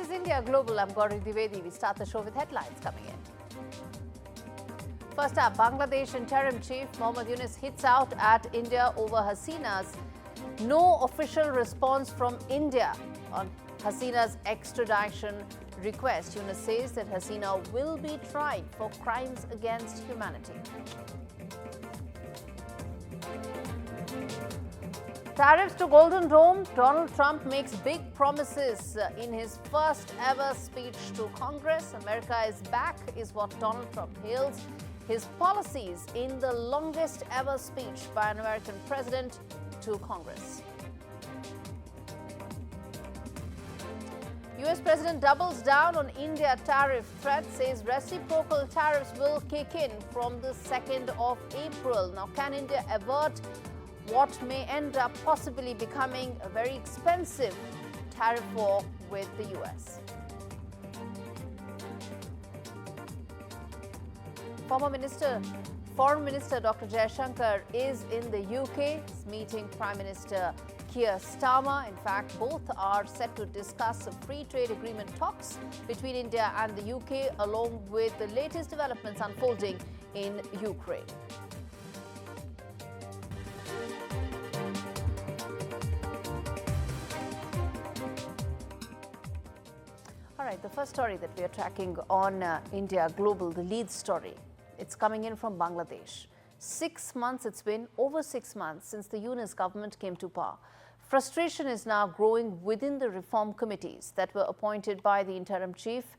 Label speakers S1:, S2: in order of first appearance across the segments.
S1: is India Global. I'm Gaurie Dwivedi. We start the show with headlines coming in. First up, Bangladesh interim chief Muhammad Yunus hits out at India over Hasina's no official response from India on Hasina's extradition request. Yunus says that Hasina will be tried for crimes against humanity. Tariffs to Golden Dome. Donald Trump makes big promises in his first ever speech to Congress. America is back, is what Donald Trump hails his policies in the longest ever speech by an American president to Congress. US President doubles down on India tariff threat, says reciprocal tariffs will kick in from the 2nd of April. Now, can India avert what may end up possibly becoming a very expensive tariff war with the US? Foreign Minister Dr. Jaishankar is in the UK meeting Prime Minister Keir Starmer. In fact, both are set to discuss some free trade agreement talks between India and the UK, along with the latest developments unfolding in Ukraine. All right, the first story that we are tracking on India Global, the lead story, it's coming in from Bangladesh. 6 months it's been, over 6 months since the Yunus government came to power. Frustration is now growing within the reform committees that were appointed by the interim chief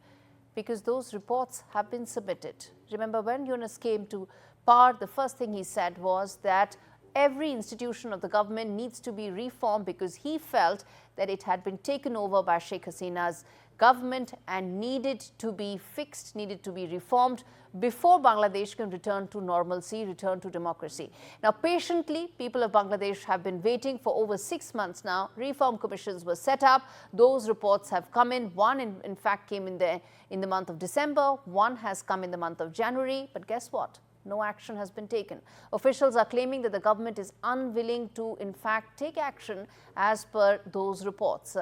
S1: because those reports have been submitted. Remember, when Yunus came to power, the first thing he said was that every institution of the government needs to be reformed because he felt that it had been taken over by Sheikh Hasina's government and needed to be fixed, needed to be reformed before Bangladesh can return to normalcy, return to democracy. Now, patiently, people of Bangladesh have been waiting for over 6 months now. Reform commissions were set up. Those reports have come in. One, in fact, came in the month of December. One has come in the month of January. But guess what? No action has been taken. Officials are claiming that the government is unwilling to, in fact, take action as per those reports.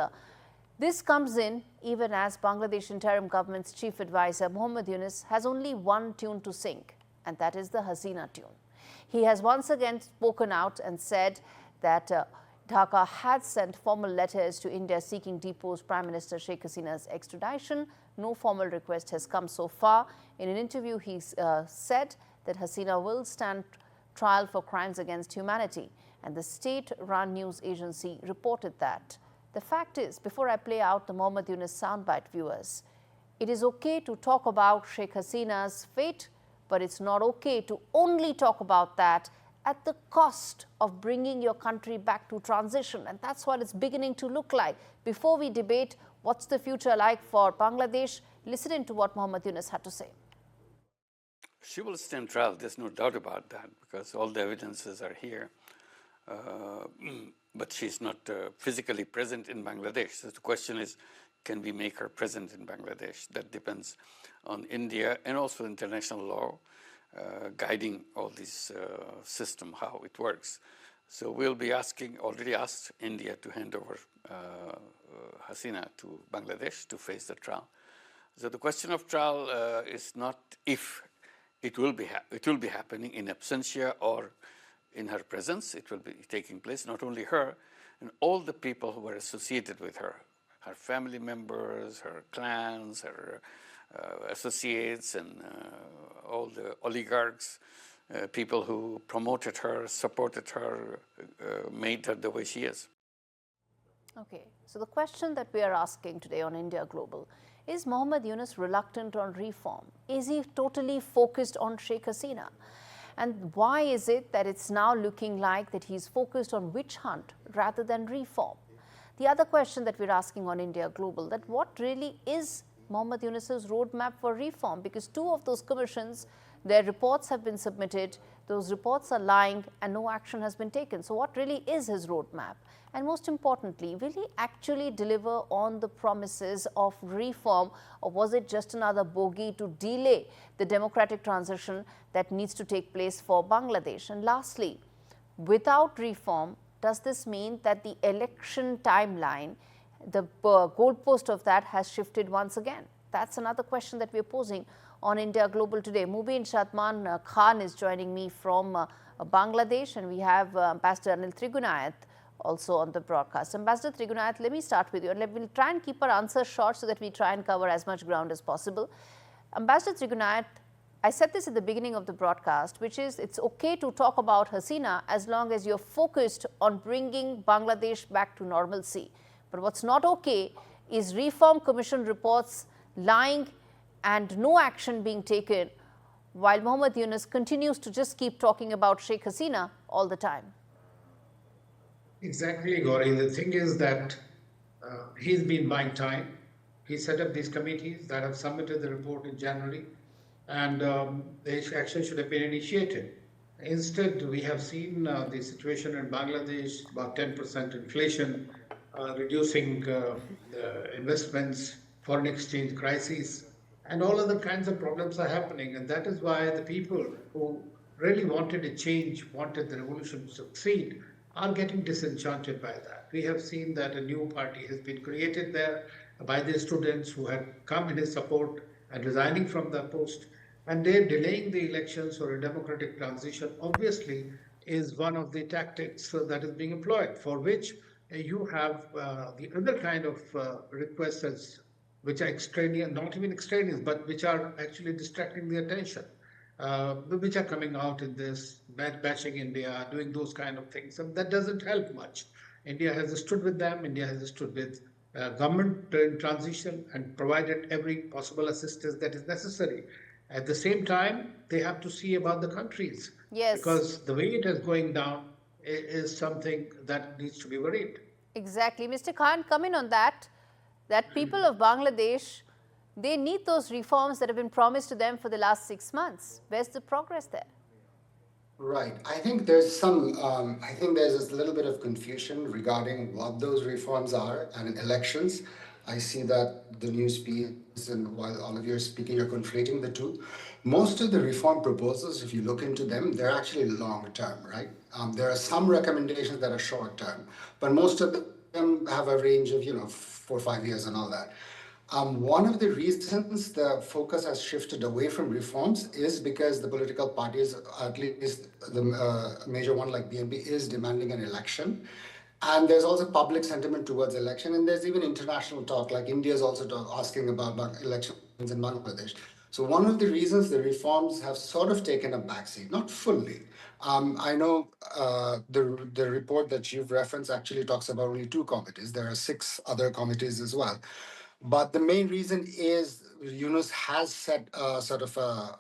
S1: This comes in even as Bangladesh interim government's Chief Adviser Muhammad Yunus has only one tune to sing, and that is the Hasina tune. He has once again spoken out and said that Dhaka had sent formal letters to India seeking deposed Prime Minister Sheikh Hasina's extradition. No formal request has come so far. In an interview, he said that Hasina will stand trial for crimes against humanity, and the state-run news agency reported that. The fact is, before I play out the Muhammad Yunus soundbite, viewers, it is okay to talk about Sheikh Hasina's fate, but it's not okay to only talk about that at the cost of bringing your country back to transition. And that's what it's beginning to look like. Before we debate what's the future like for Bangladesh, listen in to what Muhammad Yunus had to say.
S2: She will stand trial, there's no doubt about that, because all the evidences are here. But she's not physically present in Bangladesh. So the question is, can we make her present in Bangladesh? That depends on India and also international law guiding all this system, how it works. So we'll be already asked India to hand over Hasina to Bangladesh to face the trial. So the question of trial is not if it will be happening in absentia or in her presence. It will be taking place, not only her, and all the people who were associated with her family members, her clans, her associates, and all the oligarchs, people who promoted her, supported her, made her the way she is.
S1: Okay, so the question that we are asking today on India Global, is Muhammad Yunus reluctant on reform? Is he totally focused on Sheikh Hasina? And why is it that it's now looking like that he's focused on witch hunt rather than reform? The other question that we're asking on India Global, that what really is Muhammad Yunus's roadmap for reform? Because two of those commissions, their reports have been submitted, those reports are lying and no action has been taken. So what really is his roadmap? And most importantly, will he actually deliver on the promises of reform, or was it just another bogey to delay the democratic transition that needs to take place for Bangladesh? And lastly, without reform, does this mean that the election timeline the goalpost of that has shifted once again? That's another question that we're posing on India Global today. Mubin Shatman Khan is joining me from Bangladesh, and we have Ambassador Anil Trigunayat also on the broadcast. Ambassador Trigunayat, let me start with you, and we'll try and keep our answers short so that we try and cover as much ground as possible. Ambassador Trigunayat, I said this at the beginning of the broadcast, which is it's okay to talk about Hasina as long as you're focused on bringing Bangladesh back to normalcy. But what's not okay is Reform Commission reports lying and no action being taken, while Muhammad Yunus continues to just keep talking about Sheikh Hasina all the time.
S3: Exactly, Gaurie. The thing is that he's been buying time. He set up these committees that have submitted the report in January, and the action should have been initiated. Instead, we have seen the situation in Bangladesh, about 10% inflation, reducing investments, foreign exchange crises, and all other kinds of problems are happening. And that is why the people who really wanted a change, wanted the revolution to succeed, are getting disenchanted by that. We have seen that a new party has been created there by the students who had come in his support and resigning from the post. And they're delaying the elections or a democratic transition, obviously, is one of the tactics that is being employed, for which you have the other kind of requests which are extraneous, not even extraneous, but which are actually distracting the attention. Which are coming out in this, bashing India, doing those kind of things. And that doesn't help much. India has stood with them. India has stood with government in transition and provided every possible assistance that is necessary. At the same time, they have to see about the countries.
S1: Yes.
S3: Because the way it is going down is something that needs to be worried.
S1: Exactly. Mr. Khan, come in on that people of Bangladesh, they need those reforms that have been promised to them for the last 6 months. Where's the progress there?
S4: Right. I think there's a little bit of confusion regarding what those reforms are and elections. I see that the news piece, and while all of you are speaking, you're conflating the two. Most of the reform proposals, if you look into them, they're actually long term, right? There are some recommendations that are short term, but most of them have a range of, 4 or 5 years and all that. One of the reasons the focus has shifted away from reforms is because the political parties, at least the major one like BNP, is demanding an election. And there's also public sentiment towards election. And there's even international talk, like India is also asking about elections in Bangladesh. So one of the reasons the reforms have sort of taken a backseat, not fully. I know the report that you've referenced actually talks about only 2 committees. There are 6 other committees as well. But the main reason is Yunus has set sort of a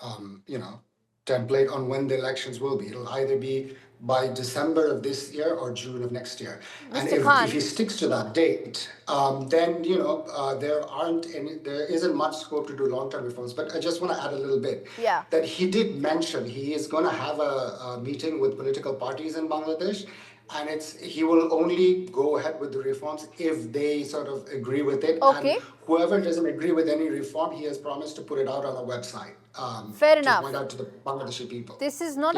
S4: template on when the elections will be. It'll either be by December of this year or June of next year. And if he sticks to that date, then there isn't much scope to do long-term reforms. But I just want to add a little bit that he did mention he is going to have a meeting with political parties in Bangladesh. And he will only go ahead with the reforms if they sort of agree with it.
S1: Okay.
S4: And whoever doesn't agree with any reform, he has promised to put it out on a website.
S1: Fair enough.
S4: To point out to the Bangladeshi people.
S1: This is not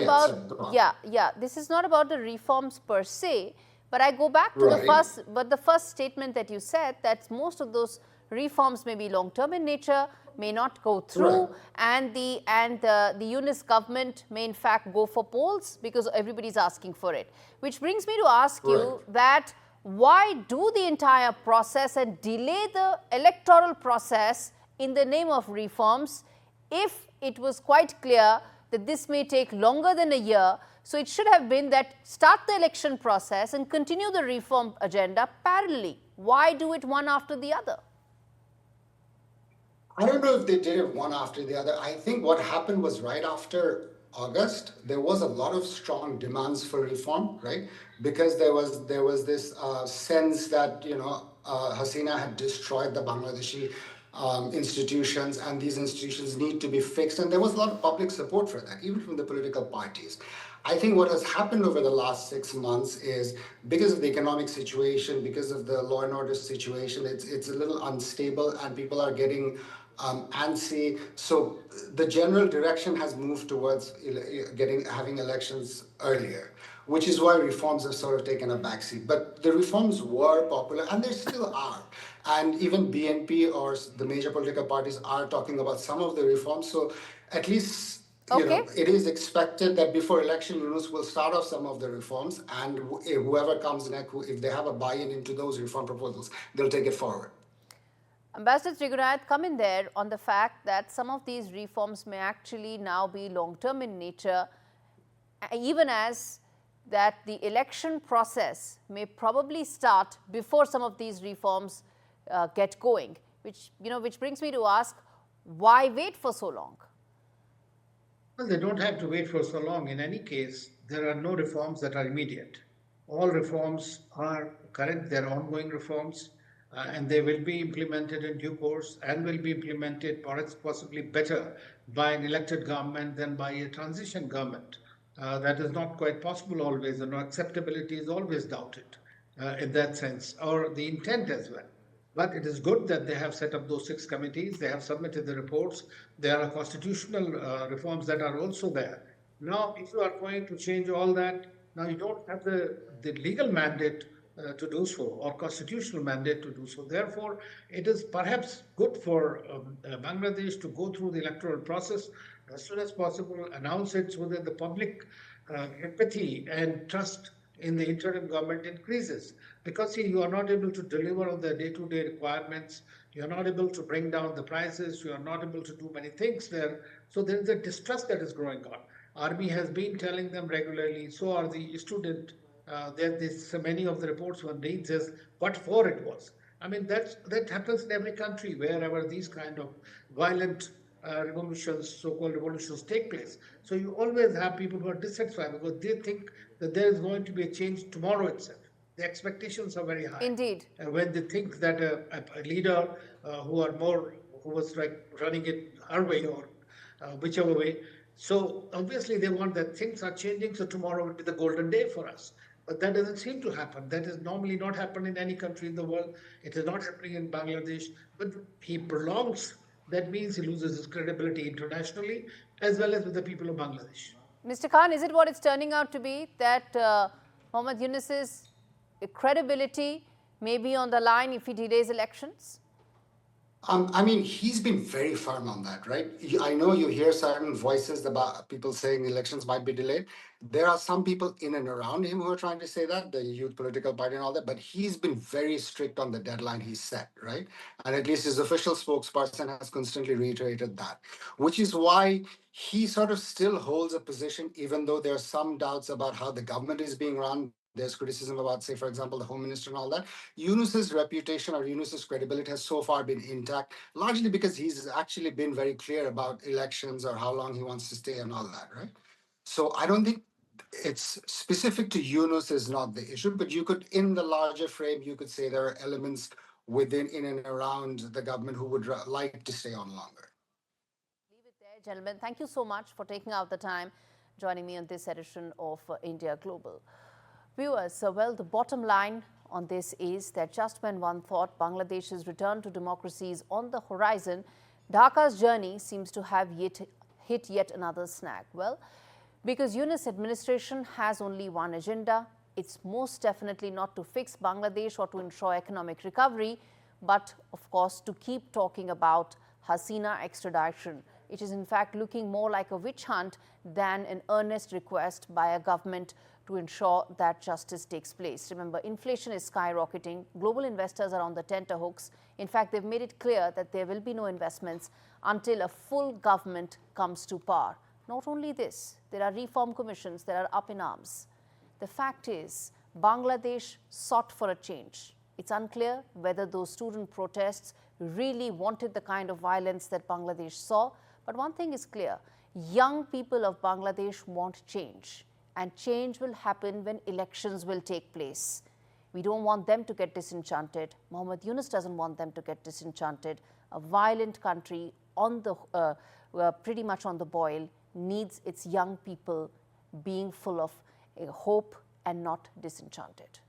S1: This is not about the reforms per se. But I go back to the first statement that you said, that most of those reforms may be long-term in nature, may not go through, and the Yunus government may in fact go for polls because everybody's asking for it. Which brings me to ask you that why do the entire process and delay the electoral process in the name of reforms if it was quite clear that this may take longer than a year? So it should have been that start the election process and continue the reform agenda parallelly. Why do it one after the other?
S4: I don't know if they did it one after the other. I think what happened was right after August, there was a lot of strong demands for reform, right? Because there was this sense that, Hasina had destroyed the Bangladeshi institutions, and these institutions need to be fixed. And there was a lot of public support for that, even from the political parties. I think what has happened over the last 6 months is because of the economic situation, because of the law and order situation, it's a little unstable and people are getting antsy. So the general direction has moved towards having elections earlier. which is why reforms have sort of taken a backseat. But the reforms were popular, and they still are. And even BNP or the major political parties are talking about some of the reforms. So at least,
S1: Okay.
S4: it is expected that before election, Yunus will start off some of the reforms, and whoever comes next, if they have a buy-in into those reform proposals, they'll take it forward.
S1: Ambassador Trigunath, come in there on the fact that some of these reforms may actually now be long-term in nature, even as that the election process may probably start before some of these reforms get going, which brings me to ask, why wait for so long?
S3: Well, they don't have to wait for so long. In any case, there are no reforms that are immediate. All reforms are current, they're ongoing reforms, and they will be implemented in due course and will be implemented possibly better by an elected government than by a transition government. That is not quite possible always, and acceptability is always doubted in that sense, or the intent as well. But it is good that they have set up those 6 committees. They have submitted the reports. There are constitutional reforms that are also there. Now, if you are going to change all that, now you don't have the legal mandate to do so, or constitutional mandate to do so. Therefore, it is perhaps good for Bangladesh to go through the electoral process as soon as possible, announce it so that the public empathy and trust in the interim government increases. Because see, you are not able to deliver on the day-to-day requirements, you are not able to bring down the prices, you are not able to do many things there. So there is a distrust that is growing on. Army has been telling them regularly, so are the student. So many of the reports one reads as what for it was. I mean, that happens in every country wherever these kind of violent revolutions, so-called revolutions take place. So you always have people who are dissatisfied because they think that there is going to be a change tomorrow itself. The expectations are very high.
S1: Indeed.
S3: When they think that a leader who was like running it her way or whichever way, so obviously they want that things are changing, so tomorrow will be the golden day for us. But that doesn't seem to happen. That is normally not happen in any country in the world. It is not happening in Bangladesh. But he prolongs, that means he loses his credibility internationally as well as with the people of Bangladesh.
S1: Mr. Khan, is it what it's turning out to be, that Muhammad Yunus's credibility may be on the line if he delays elections?
S4: I mean, he's been very firm on that, right? I know you hear certain voices about people saying elections might be delayed. There are some people in and around him who are trying to say that, the youth political party and all that, but he's been very strict on the deadline he set, right? And at least his official spokesperson has constantly reiterated that, which is why he sort of still holds a position, even though there are some doubts about how the government is being run. There's criticism about, say, for example, the Home Minister and all that. Yunus's reputation or Yunus's credibility has so far been intact, largely because he's actually been very clear about elections or how long he wants to stay and all that, right? So I don't think it's specific to Yunus is not the issue, but you could, in the larger frame, you could say there are elements within, in and around the government who would like to stay on longer.
S1: Leave it there, gentlemen. Thank you so much for taking out the time, joining me on this edition of India Global. Viewers, well, the bottom line on this is that just when one thought Bangladesh's return to democracy is on the horizon, Dhaka's journey seems to have hit yet another snag. Well, because Yunus administration has only one agenda, it's most definitely not to fix Bangladesh or to ensure economic recovery, but of course to keep talking about Hasina extradition. It is in fact looking more like a witch hunt than an earnest request by a government to ensure that justice takes place. Remember, inflation is skyrocketing. Global investors are on the tenterhooks. In fact, they've made it clear that there will be no investments until a full government comes to power. Not only this, there are reform commissions that are up in arms. The fact is, Bangladesh sought for a change. It's unclear whether those student protests really wanted the kind of violence that Bangladesh saw. But one thing is clear, young people of Bangladesh want change. And change will happen when elections will take place. We don't want them to get disenchanted. Muhammad Yunus doesn't want them to get disenchanted. A violent country on the pretty much on the boil needs its young people being full of hope and not disenchanted.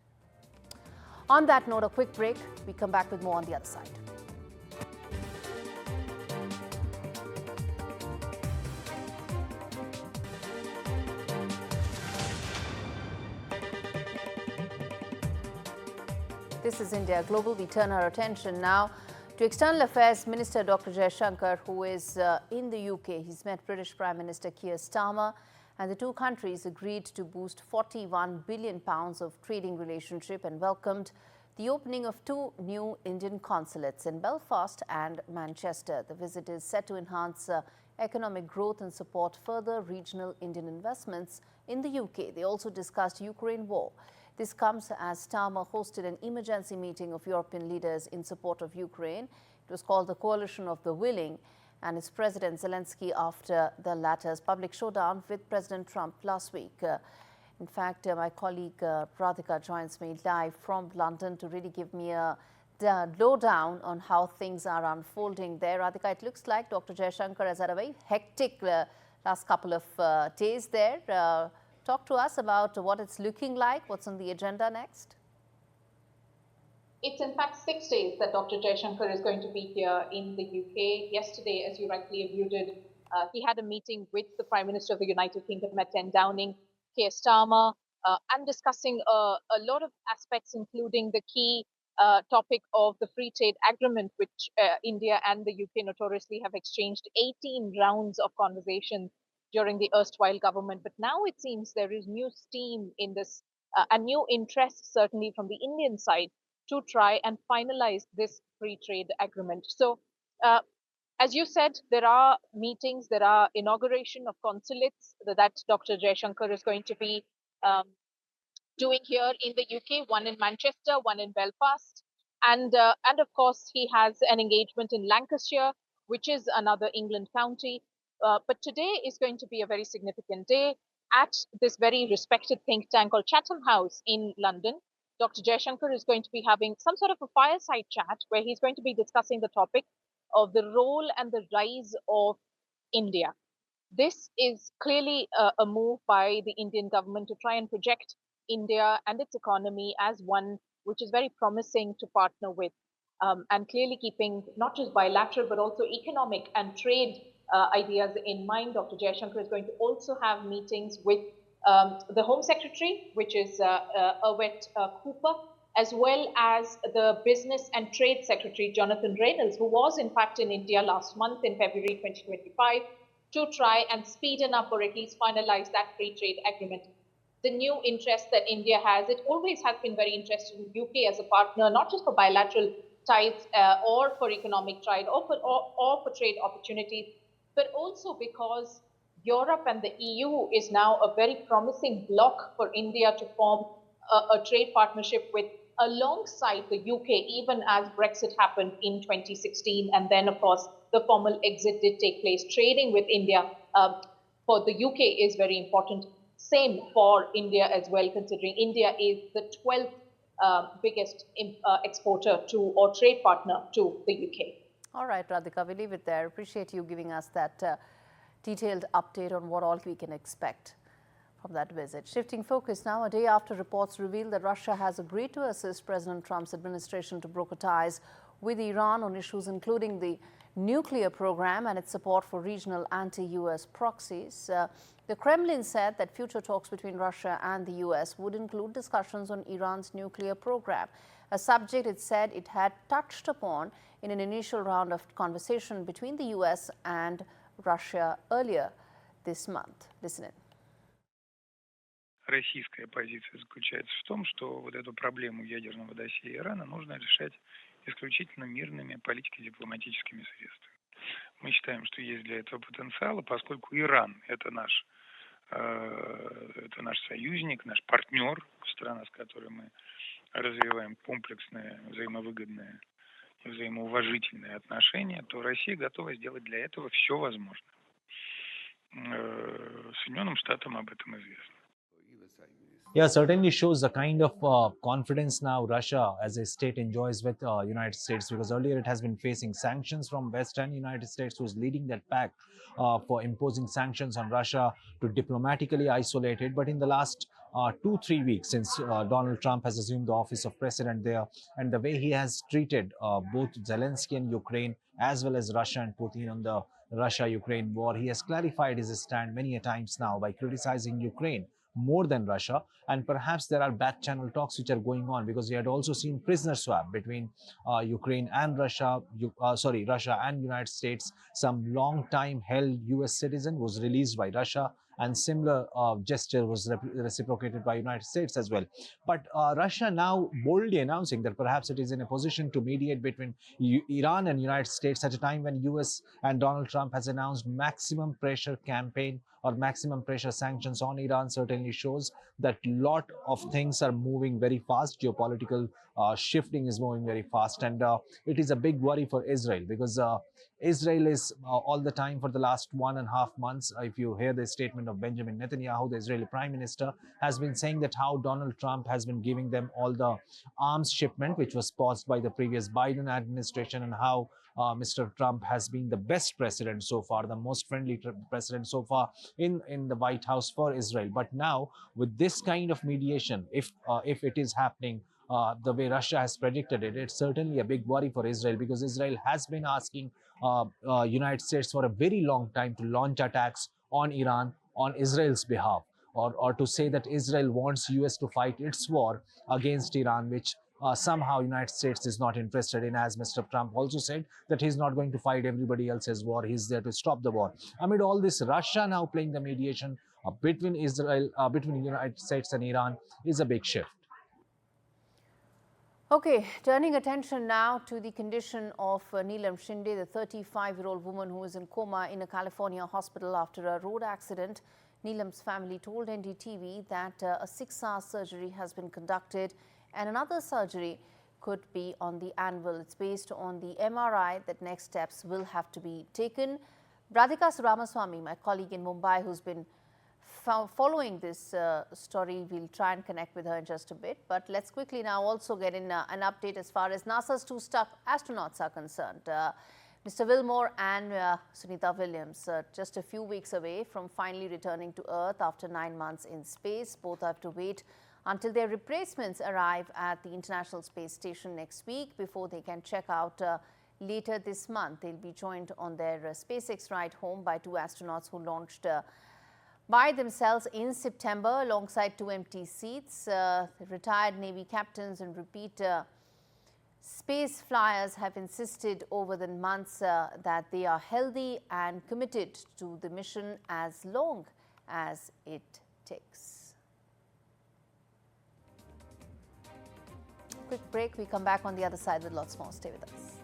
S1: On that note, a quick break. We come back with more on the other side. This is India Global. We turn our attention now to External Affairs Minister Dr. Jaishankar, who is in the UK. He's met British Prime Minister Keir Starmer, and the two countries agreed to boost £41 billion of trading relationship and welcomed the opening of two new Indian consulates in Belfast and Manchester. The visit is set to enhance economic growth and support further regional Indian investments in the UK. They also discussed Ukraine war. This comes as Starmer hosted an emergency meeting of European leaders in support of Ukraine. It was called the Coalition of the Willing, and its President Zelensky after the latter's public showdown with President Trump last week. In fact, my colleague Radhika joins me live from London to really give me a lowdown on how things are unfolding there. Radhika, it looks like Dr. Jaishankar has had a very hectic last couple of days there. Talk to us about what it's looking like, what's on the agenda next.
S5: It's in fact 6 days that Dr. Jaishankar is going to be here in the UK. Yesterday, as you rightly alluded, he had a meeting with the Prime Minister of the United Kingdom at 10 Downing, Keir Starmer, and discussing a lot of aspects, including the key topic of the free trade agreement, which India and the UK notoriously have exchanged 18 rounds of conversations during the erstwhile government. But now it seems there is new steam in this, and new interest certainly from the Indian side to try and finalize this free trade agreement. So, as you said, there are meetings, there are inauguration of consulates that Dr. Jaishankar is going to be doing here in the UK, one in Manchester, one in Belfast. And of course, he has an engagement in Lancashire, which is another England county. But today is going to be a very significant day at this very respected think tank called Chatham House in London. Dr. Jaishankar is going to be having some sort of a fireside chat where he's going to be discussing the topic of the role and the rise of India. This is clearly a move by the Indian government to try and project India and its economy as one which is very promising to partner with, and clearly keeping not just bilateral but also economic and trade ideas in mind. Dr. Jaishankar is going to also have meetings with the Home Secretary, which is Erwet Cooper, as well as the Business and Trade Secretary, Jonathan Reynolds, who was in fact in India last month in February 2025 to try and speeden up or at least finalize that free trade agreement. The new interest that India has, it always has been very interested in UK as a partner, not just for bilateral ties or for economic trade or for trade opportunities, but also because Europe and the EU is now a very promising bloc for India to form a trade partnership with alongside the UK, even as Brexit happened in 2016. And then, of course, the formal exit did take place. Trading with India for the UK is very important. Same for India as well, considering India is the 12th biggest exporter to or trade partner to the UK.
S1: All right, Radhika, we leave it there. Appreciate you giving us that detailed update on what all we can expect from that visit. Shifting focus now, a day after reports reveal that Russia has agreed to assist President Trump's administration to broker ties with Iran on issues including the nuclear program and its support for regional anti-US proxies. The Kremlin said that future talks between Russia and the US would include discussions on Iran's nuclear program, a subject it said it had touched upon in an initial round of conversation between the US and Russia earlier this month. Listen in.
S6: Российская позиция заключается в том, что вот эту проблему ядерного досье Ирана нужно решать исключительно мирными политико-дипломатическими средствами. Мы считаем, что есть для этого потенциал, поскольку Иран – это наш союзник, наш партнер, страна, с которой мы развиваем комплексные, взаимовыгодные и взаимоуважительные отношения, то Россия готова сделать для этого все возможное. Соединенным Штатам об этом известно.
S7: Yeah, certainly shows the kind of confidence now Russia as a state enjoys with United States, because earlier it has been facing sanctions from West and United States, who's leading that pack for imposing sanctions on Russia to diplomatically isolate it. But in the last 2-3 weeks since Donald Trump has assumed the office of president there, and the way he has treated both Zelensky and Ukraine as well as Russia and Putin on the Russia-Ukraine war, he has clarified his stand many a times now by criticizing Ukraine more than Russia. And perhaps there are back channel talks which are going on, because we had also seen prisoner swap between Ukraine and Russia, Russia and United States. Some long time held US citizen was released by Russia, and similar gesture was reciprocated by United States as well. But Russia now boldly announcing that perhaps it is in a position to mediate between Iran and United States at a time when US and Donald Trump has announced maximum pressure campaign or maximum pressure sanctions on Iran. Certainly shows that lot of things are moving very fast. Geopolitical shifting is moving very fast, and it is a big worry for Israel, because Israel is all the time for the last 1.5 months, if you hear the statement of Benjamin Netanyahu, the Israeli Prime Minister, has been saying that how Donald Trump has been giving them all the arms shipment, which was paused by the previous Biden administration, and how Mr. Trump has been the best president so far, the most friendly president so far in the White House for Israel. But now, with this kind of mediation, if it is happening the way Russia has predicted it, it's certainly a big worry for Israel, because Israel has been asking United States for a very long time to launch attacks on Iran on Israel's behalf, or to say that Israel wants US to fight its war against Iran, which somehow United States is not interested in, as Mr. Trump also said that he's not going to fight everybody else's war, he's there to stop the war. Amid all this, Russia now playing the mediation between between the United States and Iran is a big shift.
S1: Okay, turning attention now to the condition of Neelam Shinde, the 35-year-old woman who is in coma in a California hospital after a road accident. Neelam's family told NDTV that a 6-hour surgery has been conducted and another surgery could be on the anvil. It's based on the MRI that next steps will have to be taken. Radhika Ramaswamy, my colleague in Mumbai, who's been following this story, we'll try and connect with her in just a bit. But let's quickly now also get in an update as far as NASA's 2 stuck astronauts are concerned. Mr. Wilmore and Sunita Williams, just a few weeks away from finally returning to Earth after 9 months in space. Both have to wait until their replacements arrive at the International Space Station next week before they can check out later this month. They'll be joined on their SpaceX ride home by 2 astronauts who launched by themselves in September alongside 2 empty seats. Retired Navy captains and repeat space flyers have insisted over the months that they are healthy and committed to the mission as long as it takes. Quick break. We come back on the other side with lots more. Stay with us.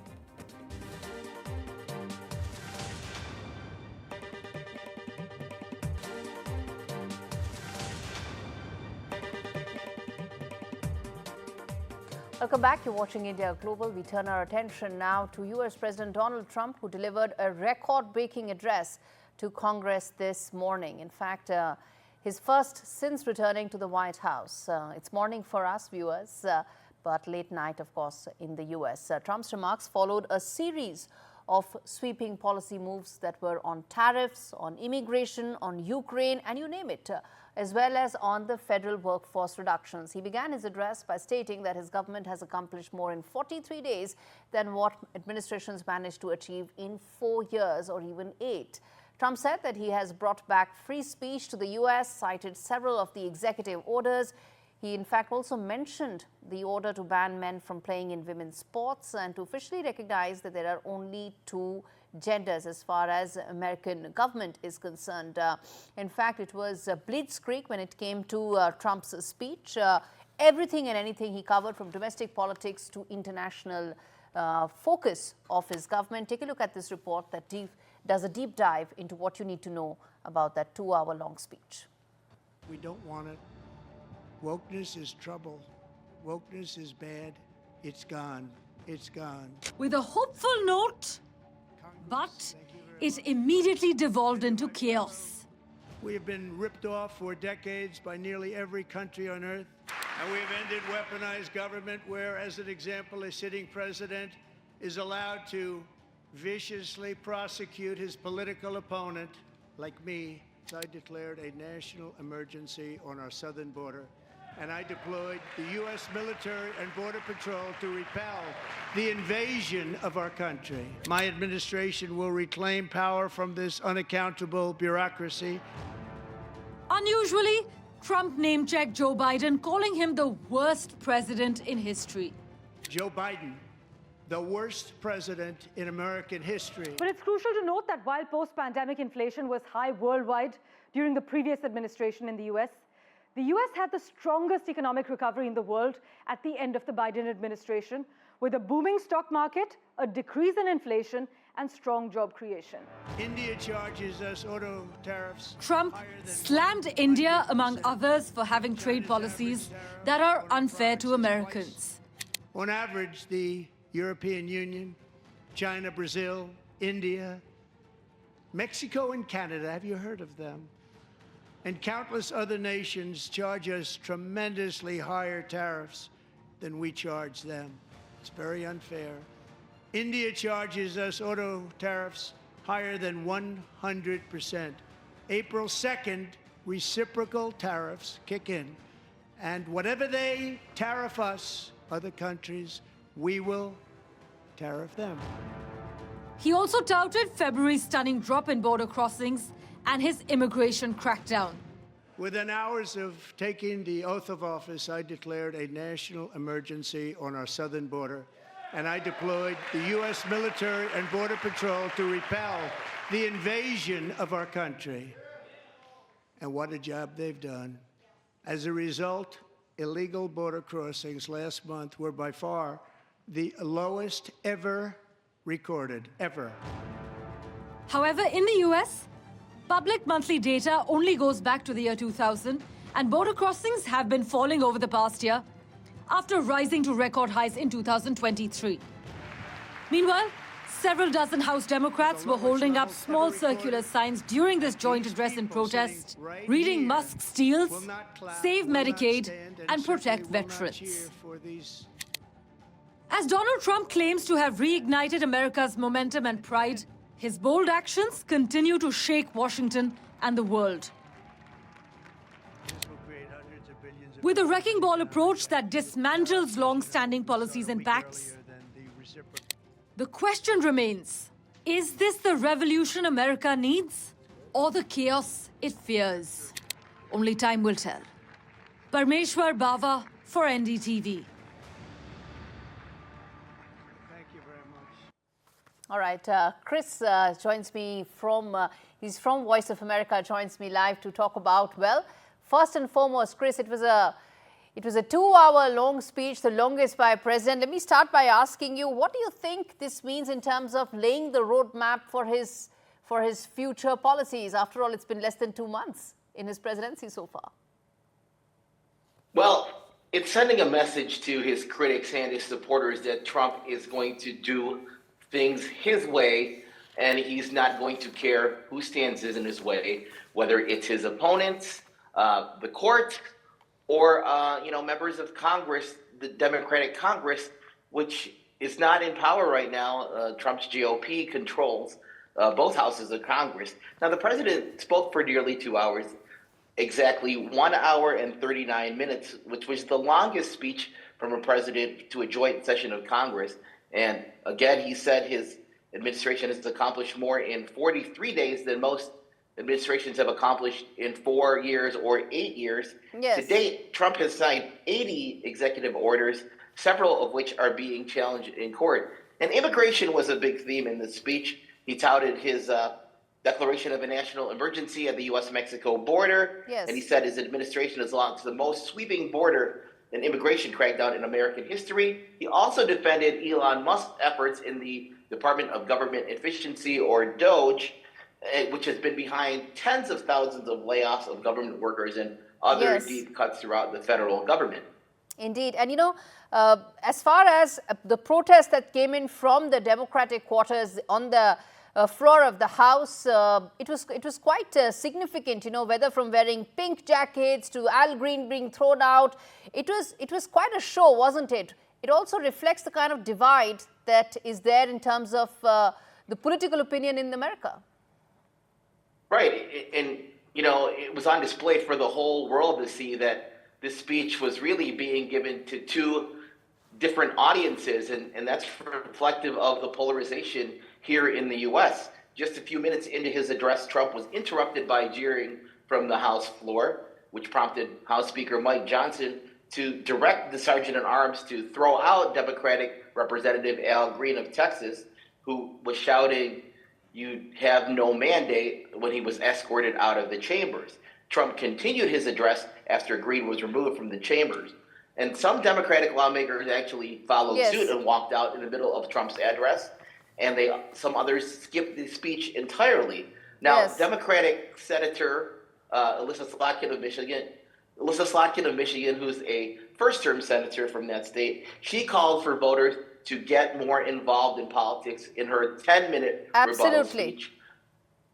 S1: Welcome back. You're watching India Global. We turn our attention now to US President Donald Trump, who delivered a record-breaking address to Congress this morning. In fact, his first since returning to the White House. It's morning for us viewers, but late night, of course, in the US. Trump's remarks followed a series of sweeping policy moves that were on tariffs, on immigration, on Ukraine, and you name it, as well as on the federal workforce reductions. He began his address by stating that his government has accomplished more in 43 days than what administrations managed to achieve in 4 years or even 8. Trump said that he has brought back free speech to the US, cited several of the executive orders. He, in fact, also mentioned the order to ban men from playing in women's sports and to officially recognize that there are only 2 genders as far as American government is concerned. In fact, it was a blitzkrieg when it came to Trump's speech. Everything and anything he covered, from domestic politics to international focus of his government. Take a look at this report that does a deep dive into what you need to know about that 2-hour-long speech.
S8: We don't want it. Wokeness is trouble. Wokeness is bad. It's gone. It's gone.
S9: With a hopeful note, but it immediately devolved into chaos.
S8: We have been ripped off for decades by nearly every country on earth. And we have ended weaponized government where, as an example, a sitting president is allowed to viciously prosecute his political opponent, like me. I declared a national emergency on our southern border, and I deployed the U.S. military and Border Patrol to repel the invasion of our country. My administration will reclaim power from this unaccountable bureaucracy.
S9: Unusually, Trump name-checked Joe Biden, calling him the worst president in history.
S8: Joe Biden, the worst president in American history.
S10: But it's crucial to note that while post-pandemic inflation was high worldwide during the previous administration in the US had the strongest economic recovery in the world at the end of the Biden administration, with a booming stock market, a decrease in inflation, and strong job creation.
S8: India charges us auto tariffs.
S9: Trump slammed India, among others, for having trade policies that are unfair to Americans.
S8: On average, the European Union, China, Brazil, India, Mexico, and Canada, have you heard of them? And countless other nations charge us tremendously higher tariffs than we charge them. It's very unfair. India charges us auto tariffs higher than 100%. April 2nd, reciprocal tariffs kick in. And whatever they tariff us, other countries, we will tariff them.
S9: He also touted February's stunning drop in border crossings and his immigration crackdown.
S8: Within hours of taking the oath of office, I declared a national emergency on our southern border, and I deployed the U.S. military and Border Patrol to repel the invasion of our country. And what a job they've done. As a result, illegal border crossings last month were by far the lowest ever recorded, ever.
S9: However, in the US, public monthly data only goes back to the year 2000, and border crossings have been falling over the past year after rising to record highs in 2023. Meanwhile, several dozen House Democrats were holding up small circular signs during this joint address in protest, reading Musk's deals, save Medicaid, and protect veterans. As Donald Trump claims to have reignited America's momentum and pride, his bold actions continue to shake Washington and the world. With a wrecking ball approach that dismantles long-standing policies and pacts, the question remains, is this the revolution America needs or the chaos it fears? Only time will tell. Parmeshwar Bava for NDTV.
S1: All right, Chris joins me from, he's from Voice of America, joins me live to talk about, well, first and foremost, Chris, it was a 2-hour long speech, the longest by a president. Let me start by asking you, what do you think this means in terms of laying the roadmap for his future policies? After all, it's been less than 2 months in his presidency so far.
S11: Well, it's sending a message to his critics and his supporters that Trump is going to do things his way, and he's not going to care who stands in his way, whether it's his opponents, the court, or members of Congress, the Democratic Congress, which is not in power right now. Trump's GOP controls both houses of Congress. Now, the president spoke for nearly 2 hours, exactly 1 hour and 39 minutes, which was the longest speech from a president to a joint session of Congress. And again, he said his administration has accomplished more in 43 days than most administrations have accomplished in 4 years or 8 years.
S1: Yes.
S11: To date, Trump has signed 80 executive orders, several of which are being challenged in court. And immigration was a big theme in this speech. He touted his declaration of a national emergency at the U.S.-Mexico border.
S1: Yes.
S11: And he said his administration has launched the most sweeping border and immigration crackdown in American history. He also defended Elon Musk's efforts in the Department of Government Efficiency, or DOGE, which has been behind tens of thousands of layoffs of government workers and other deep cuts throughout the federal government.
S1: Indeed. And as far as the protest that came in from the Democratic quarters on the floor of the House, it was quite significant, whether from wearing pink jackets to Al Green being thrown out. It was quite a show, wasn't it? It also reflects the kind of divide that is there in terms of the political opinion in America.
S11: Right. And, it was on display for the whole world to see that this speech was really being given to two different audiences, and that's reflective of the polarization here in the U.S. Just a few minutes into his address, Trump was interrupted by jeering from the House floor, which prompted House Speaker Mike Johnson to direct the Sergeant at Arms to throw out Democratic Representative Al Green of Texas, who was shouting, "You have no mandate," when he was escorted out of the chambers. Trump continued his address after Green was removed from the chambers. And some Democratic lawmakers actually followed suit and walked out in the middle of Trump's address. And some others skipped the speech entirely. Now, Democratic Senator Elissa Slotkin of Michigan, who's a first-term senator from that state, she called for voters to get more involved in politics in her 10-minute rebuttal speech,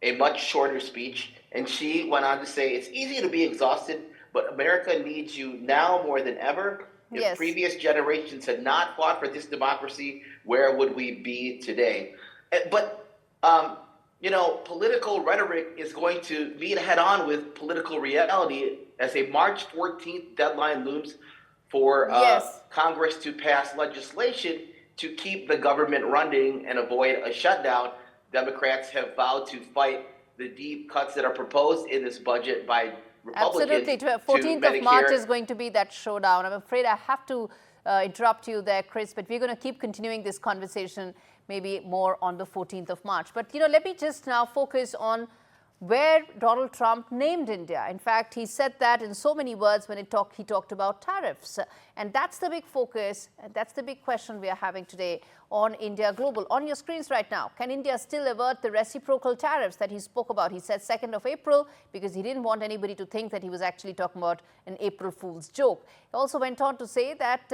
S11: a much shorter speech. And she went on to say, "It's easy to be exhausted, but America needs you now more than ever. If previous generations had not fought for this democracy, where would we be today?" But, political rhetoric is going to meet head-on with political reality as a March 14th deadline looms for Congress to pass legislation to keep the government running and avoid a shutdown. Democrats have vowed to fight the deep cuts that are proposed in this budget by Republicans.
S1: Absolutely. 14th of March is going to be that showdown. I'm afraid I have to interrupt you there, Chris, but we're going to keep continuing this conversation maybe more on the 14th of March. But, let me just now focus on where Donald Trump named India. In fact, he said that in so many words when he talked about tariffs. And that's the big focus, and that's the big question we are having today on India Global. On your screens right now, can India still avert the reciprocal tariffs that he spoke about? He said 2nd of April because he didn't want anybody to think that he was actually talking about an April Fool's joke. He also went on to say that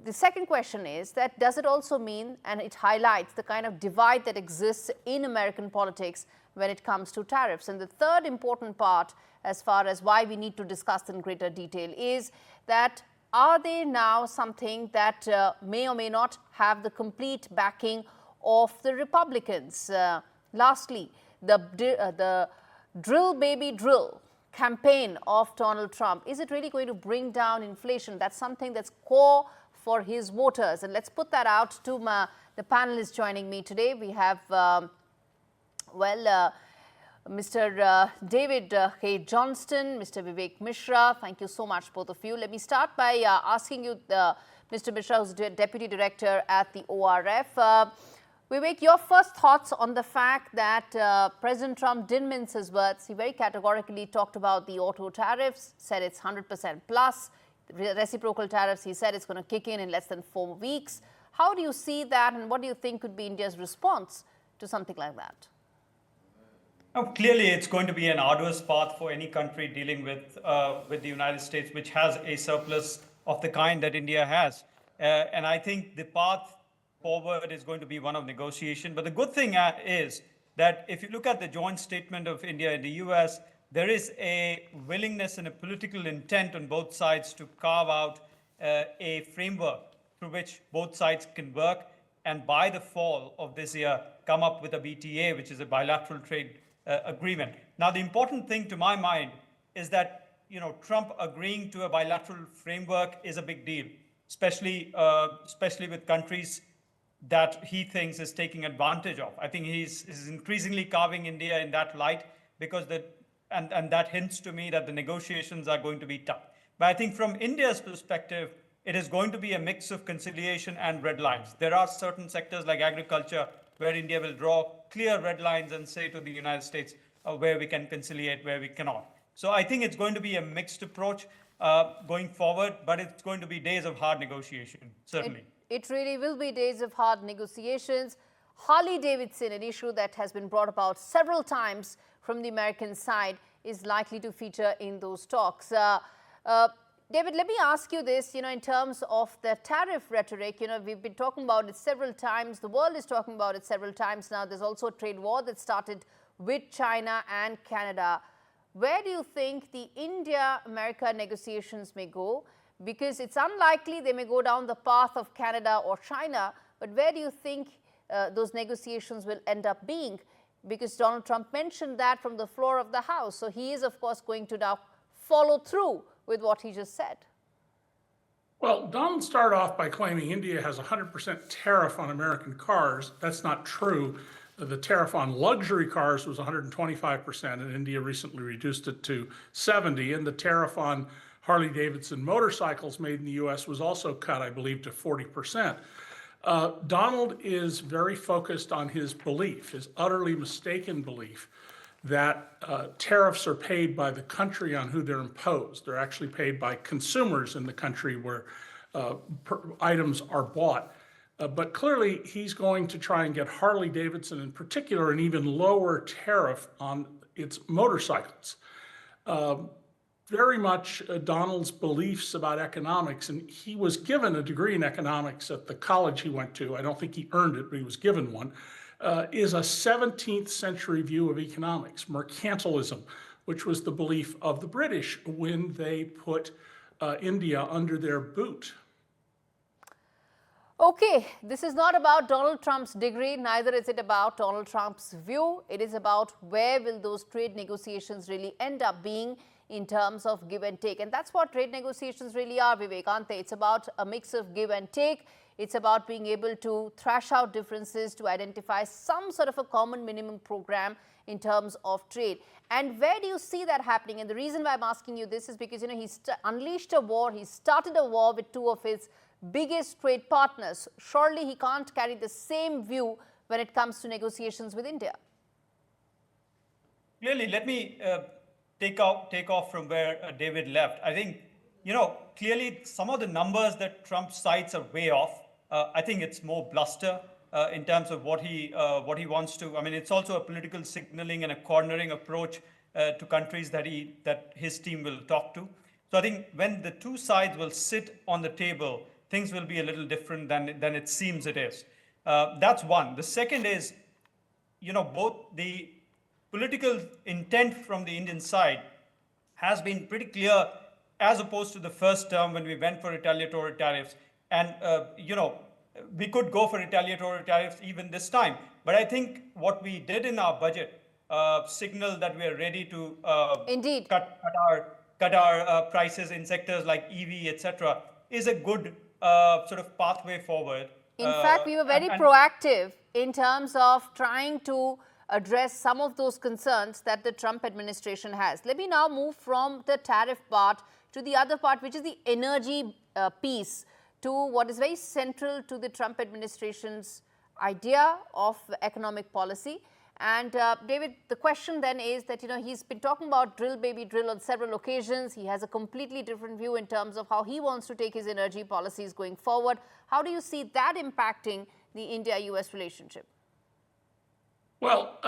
S1: the second question is that does it also mean, and it highlights the kind of divide that exists in American politics when it comes to tariffs. And the third important part, as far as why we need to discuss in greater detail, is that are they now something that may or may not have the complete backing of the Republicans? Lastly, the drill baby drill campaign of Donald Trump, is it really going to bring down inflation? That's something that's core for his voters. And let's put that out to the panelists joining me today. We have Mr. David K. Johnston, Mr. Vivek Mishra, thank you so much, both of you. Let me start by asking you, Mr. Mishra, who's Deputy Director at the ORF. Vivek, your first thoughts on the fact that President Trump didn't mince his words. He very categorically talked about the auto tariffs, said it's 100% plus. The reciprocal tariffs, he said it's going to kick in less than 4 weeks. How do you see that, and what do you think could be India's response to something like that?
S12: Clearly, it's going to be an arduous path for any country dealing with the United States, which has a surplus of the kind that India has. And I think the path forward is going to be one of negotiation. But the good thing is that if you look at the joint statement of India and the US, there is a willingness and a political intent on both sides to carve out a framework through which both sides can work, and by the fall of this year, come up with a BTA, which is a bilateral trade agreement. Now, the important thing to my mind is that, Trump agreeing to a bilateral framework is a big deal, especially with countries that he thinks is taking advantage of. I think he's increasingly carving India in that light, because and that hints to me that the negotiations are going to be tough. But I think from India's perspective, it is going to be a mix of conciliation and red lines. There are certain sectors like agriculture where India will draw clear red lines and say to the United States where we can conciliate, where we cannot. So I think it's going to be a mixed approach going forward, but it's going to be days of hard negotiation, certainly.
S1: It really will be days of hard negotiations. Harley-Davidson, an issue that has been brought about several times from the American side, is likely to feature in those talks. David, let me ask you this, in terms of the tariff rhetoric, we've been talking about it several times. The world is talking about it several times now. There's also a trade war that started with China and Canada. Where do you think the India-America negotiations may go? Because it's unlikely they may go down the path of Canada or China, but where do you think those negotiations will end up being? Because Donald Trump mentioned that from the floor of the House. So he is, of course, going to now follow through with what he just said.
S13: Well, Donald started off by claiming India has a 100% tariff on American cars. That's not true. the tariff on luxury cars was 125%, and India recently reduced it to 70%. And the tariff on Harley-Davidson motorcycles made in the US was also cut, I believe, to 40%. Donald is very focused on his belief, his utterly mistaken belief, that tariffs are paid by the country on who they're imposed. They're actually paid by consumers in the country where items are bought. But clearly, he's going to try and get Harley-Davidson in particular an even lower tariff on its motorcycles. Very much Donald's beliefs about economics, and he was given a degree in economics at the college he went to. I don't think he earned it, but he was given one. Is a 17th century view of economics, mercantilism, which was the belief of the British when they put India under their boot.
S1: Okay, this is not about Donald Trump's degree, neither is it about Donald Trump's view. It is about where will those trade negotiations really end up being in terms of give and take. And that's what trade negotiations really are, Vivek, aren't they? It's about a mix of give and take. It's about being able to thrash out differences to identify some sort of a common minimum program in terms of trade. And where do you see that happening? And the reason why I'm asking you this is because, you know, he's unleashed a war. He started a war with two of his biggest trade partners. Surely he can't carry the same view when it comes to negotiations with India.
S12: Clearly, let me take off from where David left. I think, you know, clearly some of the numbers that Trump cites are way off. I think it's more bluster in terms of what he wants to. I mean, it's also a political signaling and a cornering approach to countries that his team will talk to. So I think when the two sides will sit on the table, things will be a little different than it seems it is. That's one. The second is, you know, both the political intent from the Indian side has been pretty clear as opposed to the first term when we went for retaliatory tariffs. And, you know, we could go for retaliatory tariffs even this time. But I think what we did in our budget signaled that we are ready to
S1: Indeed.
S12: cut our prices in sectors like EV, etc., is a good sort of pathway forward.
S1: In fact, we were very proactive in terms of trying to address some of those concerns that the Trump administration has. Let me now move from the tariff part to the other part, which is the energy piece, to what is very central to the Trump administration's idea of economic policy. And David, the question then is that, you know, he's been talking about drill, baby, drill on several occasions. He has a completely different view in terms of how he wants to take his energy policies going forward. How do you see that impacting the India-US relationship?
S13: Well,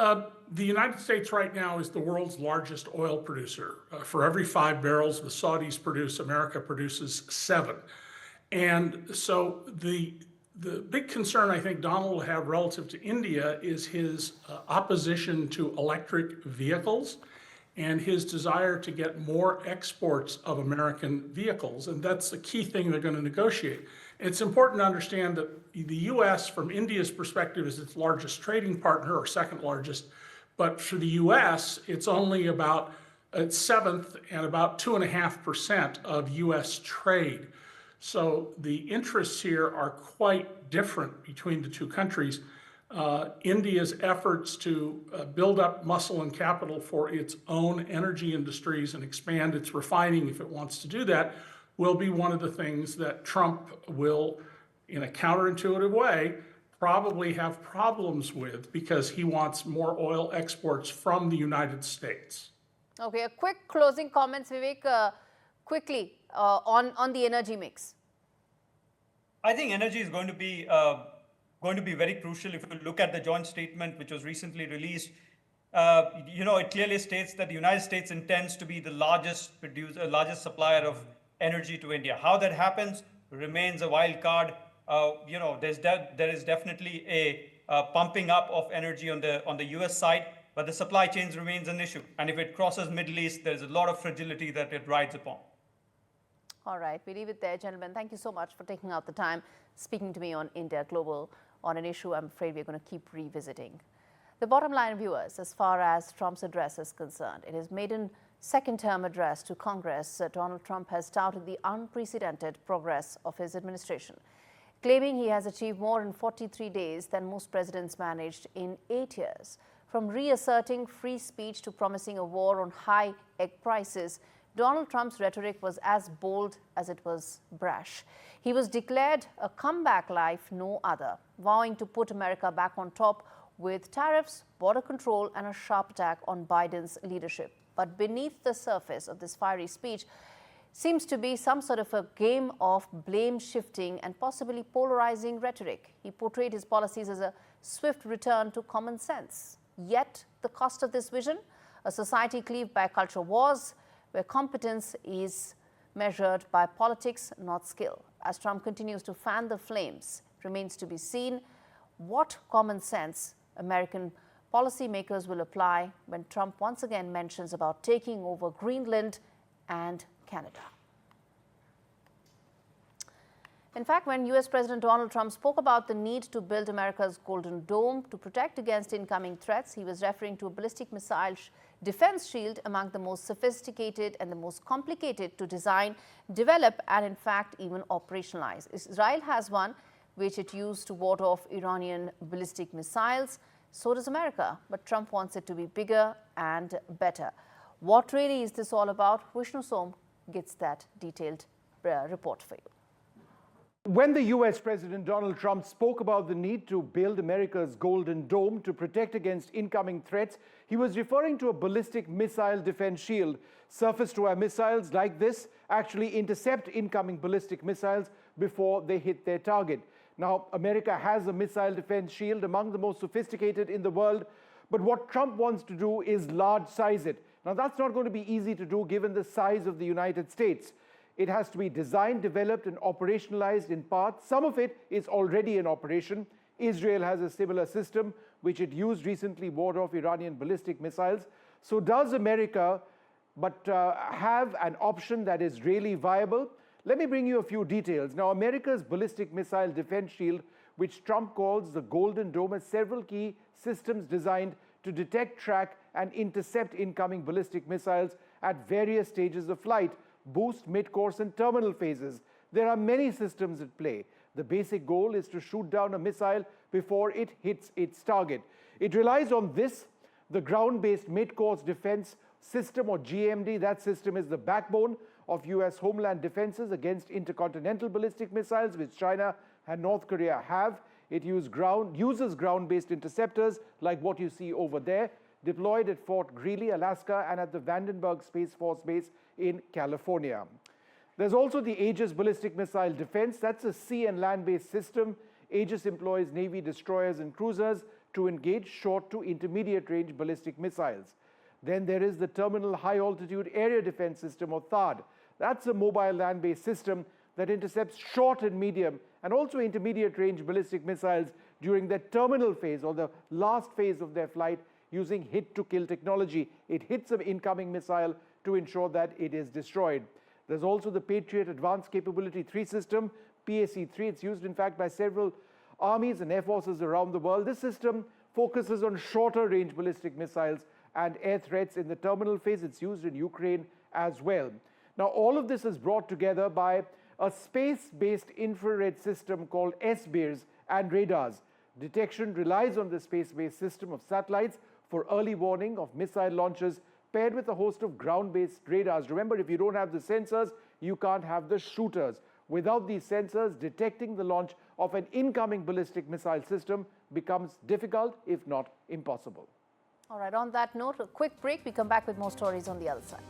S13: the United States right now is the world's largest oil producer. For every 5 barrels the Saudis produce, America produces 7. And so the big concern I think Donald will have relative to India is his opposition to electric vehicles and his desire to get more exports of American vehicles. And that's the key thing they're going to negotiate. It's important to understand that the U.S., from India's perspective, is its largest trading partner, or second largest. But for the U.S., it's only about its 7th and about 2.5% of U.S. trade. So the interests here are quite different between the two countries. India's efforts to build up muscle and capital for its own energy industries and expand its refining, if it wants to do that, will be one of the things that Trump will, in a counterintuitive way, probably have problems with, because he wants more oil exports from the United States.
S1: Okay, a quick closing comments, Vivek, quickly on the energy mix.
S12: I think energy is going to be very crucial. If you look at the joint statement which was recently released, you know, it clearly states that the United States intends to be the largest supplier of energy to India. How that happens remains a wild card. You know, there is definitely a pumping up of energy on the US side, but the supply chains remains an issue. And if it crosses Middle East, there's a lot of fragility that it rides upon.
S1: All right, we leave it there, gentlemen. Thank you so much for taking out the time speaking to me on India Global on an issue I'm afraid we're going to keep revisiting. The bottom line, viewers, as far as Trump's address is concerned, in his maiden second-term address to Congress, Donald Trump has touted the unprecedented progress of his administration. claiming he has achieved more in 43 days than most presidents managed in 8 years. From reasserting free speech to promising a war on high egg prices, Donald Trump's rhetoric was as bold as it was brash. He was declared a comeback like no other, vowing to put America back on top with tariffs, border control, and a sharp attack on Biden's leadership. But beneath the surface of this fiery speech seems to be some sort of a game of blame shifting and possibly polarizing rhetoric. He portrayed his policies as a swift return to common sense. Yet, the cost of this vision? A society cleaved by culture wars, where competence is measured by politics, not skill. As Trump continues to fan the flames, it remains to be seen what common sense American policymakers will apply when Trump once again mentions about taking over Greenland and Canada. In fact, when US President Donald Trump spoke about the need to build America's Golden Dome to protect against incoming threats, he was referring to a ballistic missile defense shield among the most sophisticated and the most complicated to design, develop, and in fact even operationalize. Israel has one which it used to ward off Iranian ballistic missiles. So does America, but Trump wants it to be bigger and better. What really is this all about? Vishnu Som gets that detailed report for you.
S14: When the US President Donald Trump spoke about the need to build America's Golden Dome to protect against incoming threats, he was referring to a ballistic missile defense shield. Surface-to-air missiles like this actually intercept incoming ballistic missiles before they hit their target. Now, America has a missile defense shield among the most sophisticated in the world, but what Trump wants to do is large size it. Now, that's not going to be easy to do given the size of the United States. It has to be designed, developed, and operationalized in parts. Some of it is already in operation. Israel has a similar system, which it used recently, ward off Iranian ballistic missiles. So does America, but have an option that is really viable? Let me bring you a few details. Now, America's ballistic missile defense shield, which Trump calls the Golden Dome, has several key systems designed to detect, track, and intercept incoming ballistic missiles at various stages of flight: boost, mid-course, and terminal phases. There are many systems at play. The basic goal is to shoot down a missile before it hits its target. It relies on this, the ground-based mid-course defense system, or GMD. That system is the backbone of US homeland defenses against intercontinental ballistic missiles, which China and North Korea have. It uses ground-based interceptors like what you see over there, deployed at Fort Greely, Alaska, and at the Vandenberg Space Force Base in California. There's also the Aegis ballistic missile defense. That's a sea and land-based system. Aegis employs Navy destroyers and cruisers to engage short to intermediate range ballistic missiles. Then there is the Terminal High Altitude Area Defense System, or THAAD. That's a mobile land-based system that intercepts short and medium and also intermediate range ballistic missiles during their terminal phase, or the last phase of their flight, using hit-to-kill technology. It hits an incoming missile to ensure that it is destroyed. There's also the Patriot Advanced Capability 3 system, PAC-3. It's used, in fact, by several armies and air forces around the world. This system focuses on shorter range ballistic missiles and air threats in the terminal phase. It's used in Ukraine as well. Now, all of this is brought together by a space-based infrared system called SBIRS and radars. Detection relies on the space-based system of satellites for early warning of missile launches, paired with a host of ground-based radars. Remember, if you don't have the sensors, you can't have the shooters. Without these sensors, detecting the launch of an incoming ballistic missile system becomes difficult, if not impossible.
S1: All right, on that note, a quick break. We come back with more stories on the other side.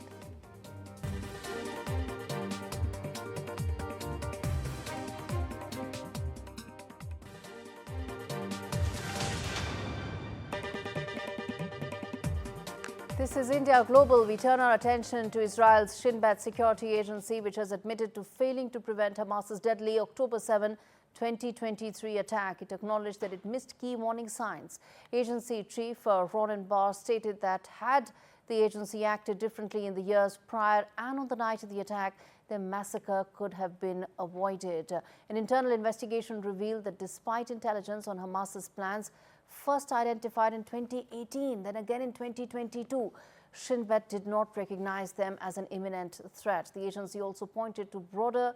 S1: This is India Global. We turn our attention to Israel's Shin Bet security agency, which has admitted to failing to prevent Hamas's deadly October 7, 2023 attack. It acknowledged that it missed key warning signs. Agency chief Ronen Bar stated that had the agency acted differently in the years prior and on the night of the attack, the massacre could have been avoided. An internal investigation revealed that despite intelligence on Hamas's plans, first identified in 2018, then again in 2022, Shin Bet did not recognize them as an imminent threat. The agency also pointed to broader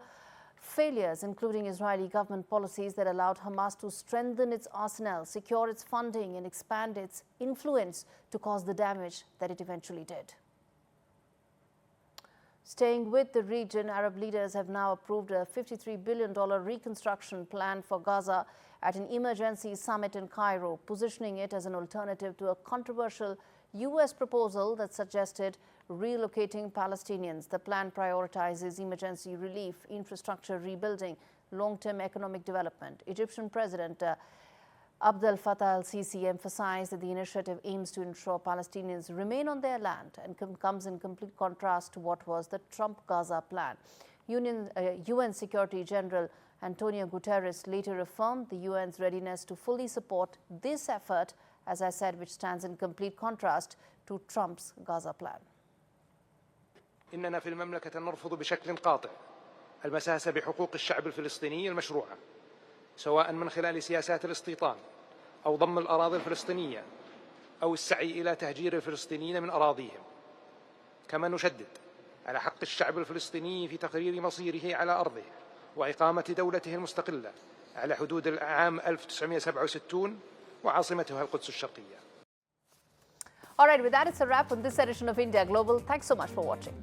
S1: Failures, including Israeli government policies that allowed Hamas to strengthen its arsenal, secure its funding, and expand its influence to cause the damage that it eventually did. Staying with the region, Arab leaders have now approved a $53 billion reconstruction plan for Gaza at an emergency summit in Cairo, positioning it as an alternative to a controversial U.S. proposal that suggested relocating Palestinians. The plan prioritizes emergency relief, infrastructure rebuilding, long-term economic development. Egyptian President Abdel Fattah al-Sisi emphasized that the initiative aims to ensure Palestinians remain on their land and comes in complete contrast to what was the Trump Gaza plan. UN Secretary General Antonio Guterres later affirmed the UN's readiness to fully support this effort, as I said, which stands in complete contrast to Trump's Gaza plan.
S15: إننا في المملكة نرفض بشكل قاطع المساس بحقوق الشعب الفلسطيني المشروعة سواء من خلال سياسات الاستيطان أو ضم الأراضي الفلسطينية أو السعي إلى تهجير الفلسطينيين من أراضيهم. كما نشدد على حق الشعب الفلسطيني في تقرير مصيره على أرضه وإقامة دولته المستقلة على حدود العام 1967 وعاصمتها القدس الشرقية.
S1: All right, with that, it's a wrap on this edition of India Global. Thanks so much for watching.